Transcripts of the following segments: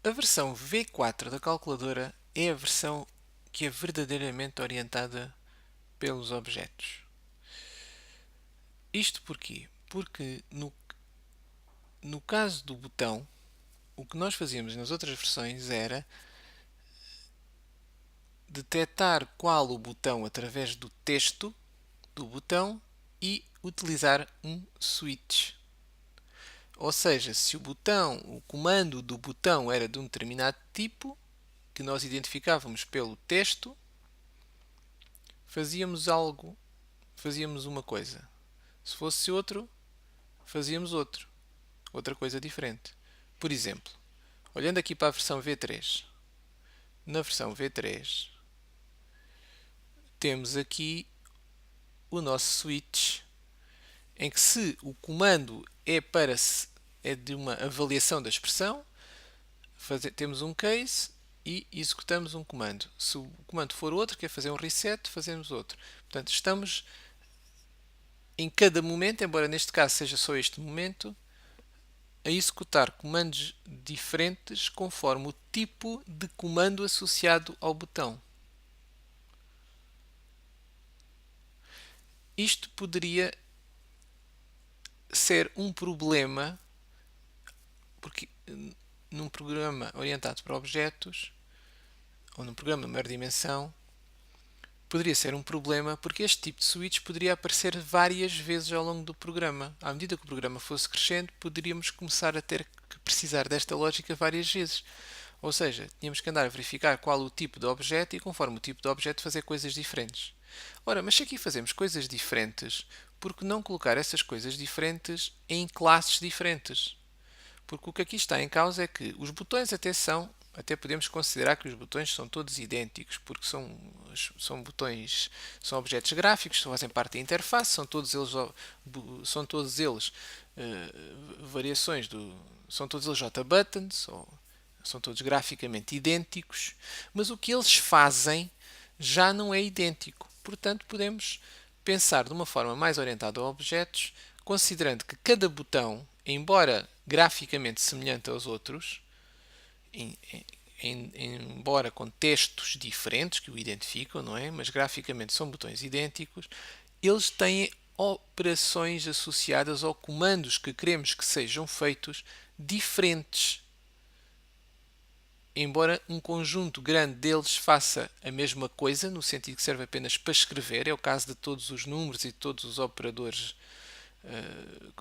A versão V4 da calculadora é a versão que é verdadeiramente orientada pelos objetos. Isto porquê? Porque no caso do botão, o que nós fazíamos nas outras versões era detectar qual o botão através do texto do botão e utilizar um switch. Ou seja, se o comando do botão era de um determinado tipo, que nós identificávamos pelo texto, fazíamos algo, fazíamos uma coisa. Se fosse outro, fazíamos outra coisa diferente. Por exemplo, olhando aqui para a versão V3. Na versão V3, temos aqui o nosso switch, em que se o comando é de uma avaliação da expressão, temos um case e executamos um comando. Se o comando for outro, quer fazer um reset, fazemos outro. Portanto, estamos em cada momento, embora neste caso seja só este momento, a executar comandos diferentes conforme o tipo de comando associado ao botão. Isto poderia ser um problema, porque num programa orientado para objetos, ou num programa de maior dimensão, poderia ser um problema porque este tipo de switch poderia aparecer várias vezes ao longo do programa. À medida que o programa fosse crescendo, poderíamos começar a ter que precisar desta lógica várias vezes. Ou seja, tínhamos que andar a verificar qual o tipo de objeto e, conforme o tipo de objeto, fazer coisas diferentes. Ora, mas se aqui fazemos coisas diferentes, por que não colocar essas coisas diferentes em classes diferentes? Porque o que aqui está em causa é que os botões até podemos considerar que os botões são todos idênticos, porque são botões, são objetos gráficos, fazem parte da interface, são todos eles variações são todos eles JButtons, são todos graficamente idênticos, mas o que eles fazem já não é idêntico. Portanto, podemos pensar de uma forma mais orientada a objetos, considerando que cada botão, embora graficamente semelhante aos outros, embora com textos diferentes que o identificam, não é? Mas graficamente são botões idênticos, eles têm operações associadas ou comandos que queremos que sejam feitos diferentes. Embora um conjunto grande deles faça a mesma coisa, no sentido que serve apenas para escrever, é o caso de todos os números e todos os operadores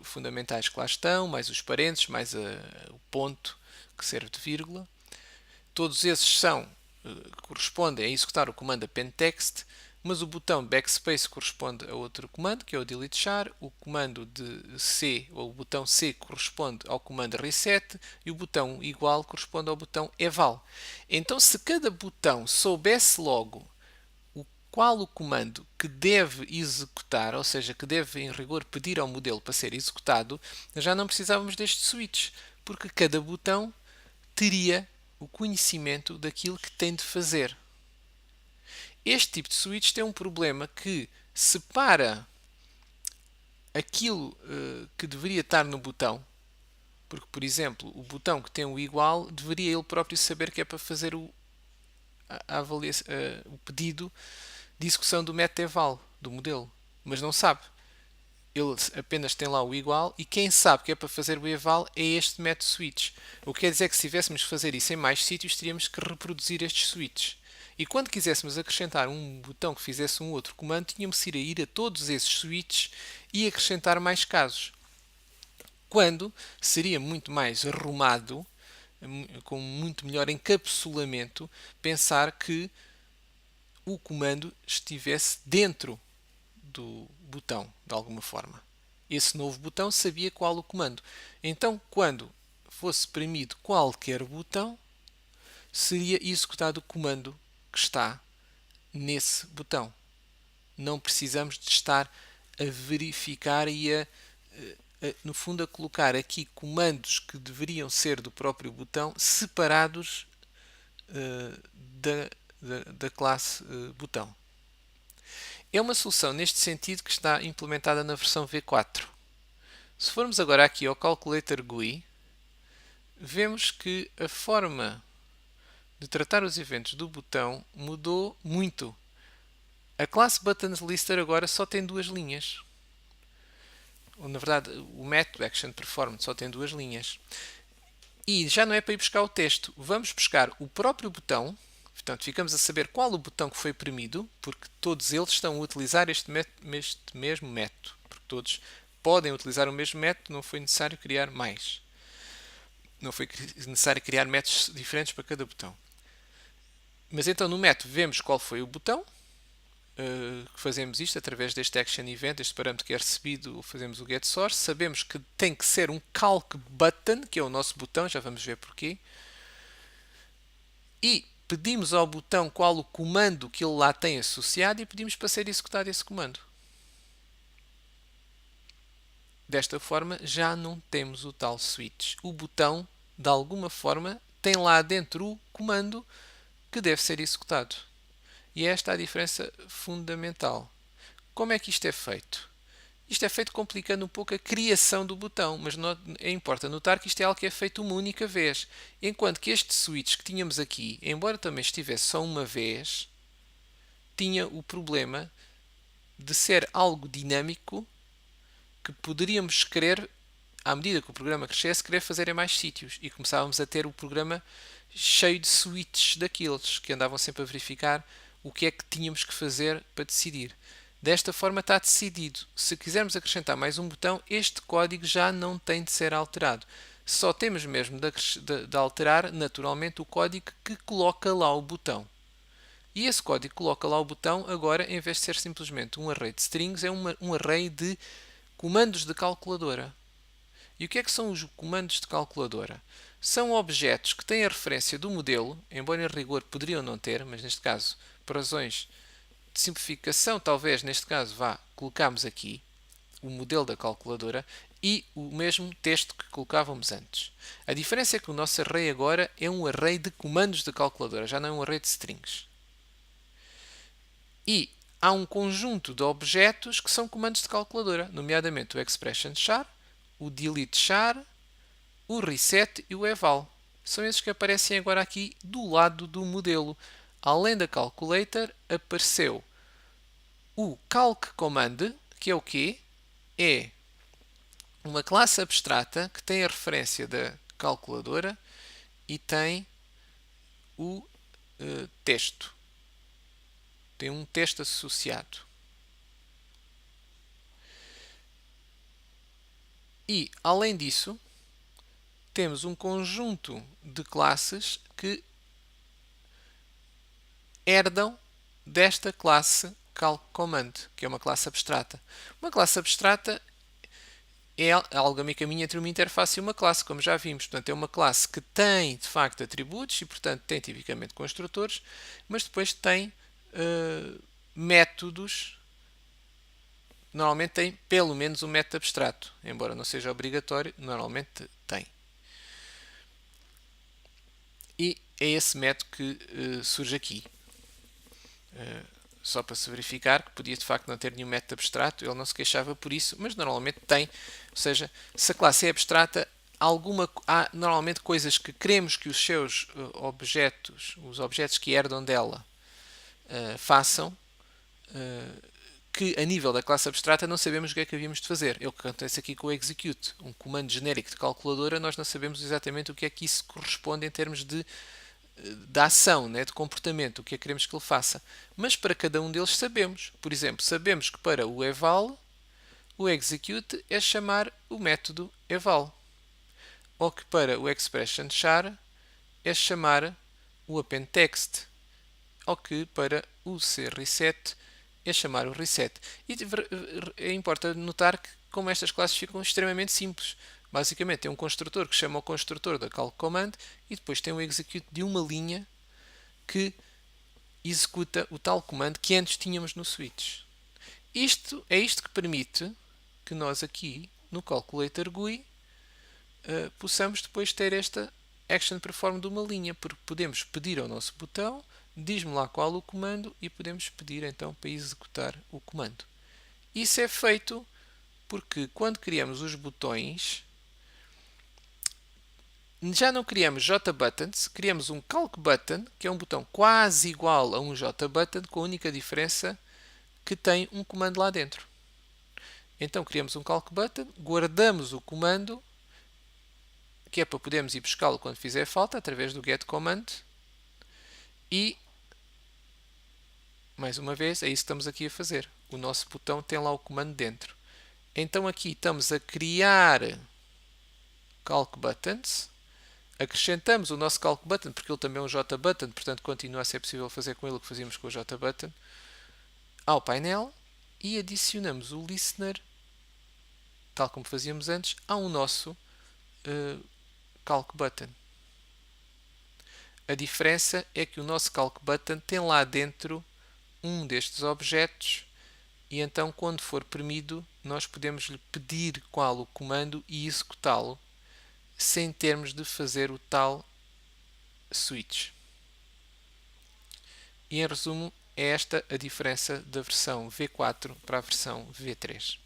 fundamentais que lá estão, mais os parênteses, mais o ponto que serve de vírgula. Todos esses correspondem a executar o comando append text, mas o botão backspace corresponde a outro comando, que é o delete char, o comando de C, ou o botão C, corresponde ao comando reset, e o botão igual corresponde ao botão eval. Então, se cada botão soubesse logo qual o comando que deve executar, ou seja, que deve em rigor pedir ao modelo para ser executado, já não precisávamos deste switch, porque cada botão teria o conhecimento daquilo que tem de fazer. Este tipo de switch tem um problema que separa aquilo que deveria estar no botão, porque, por exemplo, o botão que tem o igual deveria ele próprio saber que é para fazer o pedido de execução do método eval do modelo, mas não sabe. Ele apenas tem lá o igual e quem sabe que é para fazer o eval é este método switch. O que quer dizer que se tivéssemos que fazer isso em mais sítios, teríamos que reproduzir estes switches. E quando quiséssemos acrescentar um botão que fizesse um outro comando, tínhamos que ir a todos esses switches e acrescentar mais casos. Quando seria muito mais arrumado, com muito melhor encapsulamento, pensar que o comando estivesse dentro do botão, de alguma forma. Esse novo botão sabia qual o comando. Então, quando fosse premido qualquer botão, seria executado o comando que está nesse botão. Não precisamos de estar a verificar e no fundo, a colocar aqui comandos que deveriam ser do próprio botão separados da classe botão. É uma solução neste sentido que está implementada na versão V4. Se formos agora aqui ao Calculator GUI, vemos que a forma de tratar os eventos do botão mudou muito. A classe ButtonLister agora só tem duas linhas. Ou, na verdade, o método ActionPerform só tem duas linhas. E já não é para ir buscar o texto. Vamos buscar o próprio botão. Portanto, ficamos a saber qual o botão que foi premido, porque todos eles estão a utilizar este mesmo método. Porque todos podem utilizar o mesmo método, não foi necessário criar mais. Não foi necessário criar métodos diferentes para cada botão. Mas então no método vemos qual foi o botão, que fazemos isto através deste action event, este parâmetro que é recebido, fazemos o get source, sabemos que tem que ser um calc button, que é o nosso botão, já vamos ver porquê, e pedimos ao botão qual o comando que ele lá tem associado e pedimos para ser executado esse comando. Desta forma já não temos o tal switch. O botão, de alguma forma, tem lá dentro o comando que deve ser executado. E esta é a diferença fundamental. Como é que isto é feito? Isto é feito complicando um pouco a criação do botão, mas importa notar que isto é algo que é feito uma única vez. Enquanto que este switch que tínhamos aqui, embora também estivesse só uma vez, tinha o problema de ser algo dinâmico que poderíamos querer, à medida que o programa crescesse, querer fazer em mais sítios. E começávamos a ter o programa cheio de switches daqueles que andavam sempre a verificar o que é que tínhamos que fazer para decidir. Desta forma está decidido. Se quisermos acrescentar mais um botão, este código já não tem de ser alterado. Só temos mesmo de alterar naturalmente o código que coloca lá o botão. E esse código que coloca lá o botão, agora, em vez de ser simplesmente um array de strings, é um array de comandos de calculadora. E o que é que são os comandos de calculadora? São objetos que têm a referência do modelo, embora em rigor poderiam não ter, mas neste caso, por razões de simplificação, talvez neste caso colocamos aqui o modelo da calculadora e o mesmo texto que colocávamos antes. A diferença é que o nosso array agora é um array de comandos de calculadora, já não é um array de strings. E há um conjunto de objetos que são comandos de calculadora, nomeadamente o expression char, o delete char, o reset e o eval. São esses que aparecem agora aqui do lado do modelo. Além da calculator, apareceu o calc command, que é o quê? É uma classe abstrata que tem a referência da calculadora e tem o texto. Tem um texto associado. E, além disso, temos um conjunto de classes que herdam desta classe calcCommand, que é uma classe abstrata. Uma classe abstrata é algo a meio caminho entre uma interface e uma classe, como já vimos. Portanto, é uma classe que tem, de facto, atributos e, portanto, tem tipicamente construtores, mas depois tem métodos. Normalmente tem pelo menos um método abstrato, embora não seja obrigatório, normalmente tem. E é esse método que surge aqui. Só para se verificar que podia de facto não ter nenhum método abstrato, ele não se queixava por isso, mas normalmente tem. Ou seja, se a classe é abstrata, há normalmente coisas que queremos que os seus objetos, os objetos que herdam dela, façam, que a nível da classe abstrata não sabemos o que é que havíamos de fazer. É o que acontece aqui com o execute. Um comando genérico de calculadora, nós não sabemos exatamente o que é que isso corresponde em termos de ação, né, de comportamento, o que é que queremos que ele faça. Mas para cada um deles sabemos. Por exemplo, sabemos que para o eval, o execute é chamar o método eval. Ou que para o expression char é chamar o append text. Ou que para o reset é chamar o reset. E importa notar que como estas classes ficam extremamente simples. Basicamente tem um construtor que chama o construtor da calcCommand e depois tem o execute de uma linha que executa o tal comando que antes tínhamos no switch. Isto que permite que nós aqui no calculator GUI possamos depois ter esta action perform de uma linha, porque podemos pedir ao nosso botão, diz-me lá qual o comando e podemos pedir então para executar o comando. Isso é feito porque quando criamos os botões, Já não criamos JButtons, criamos um Calc Button, que é um botão quase igual a um JButton, com a única diferença que tem um comando lá dentro. Então criamos um Calc Button, guardamos o comando, que é para podermos ir buscá-lo quando fizer falta, através do getCommand, e, mais uma vez, é isso que estamos aqui a fazer. O nosso botão tem lá o comando dentro. Então aqui estamos a criar Calc Buttons, acrescentamos o nosso Calc Button, porque ele também é um JButton, portanto continua a ser possível fazer com ele o que fazíamos com o JButton, ao painel, e adicionamos o Listener, tal como fazíamos antes, ao nosso Calc Button. A diferença é que o nosso Calc Button tem lá dentro um destes objetos e então, quando for premido, nós podemos lhe pedir qual o comando e executá-lo sem termos de fazer o tal switch. E em resumo, é esta a diferença da versão V4 para a versão V3.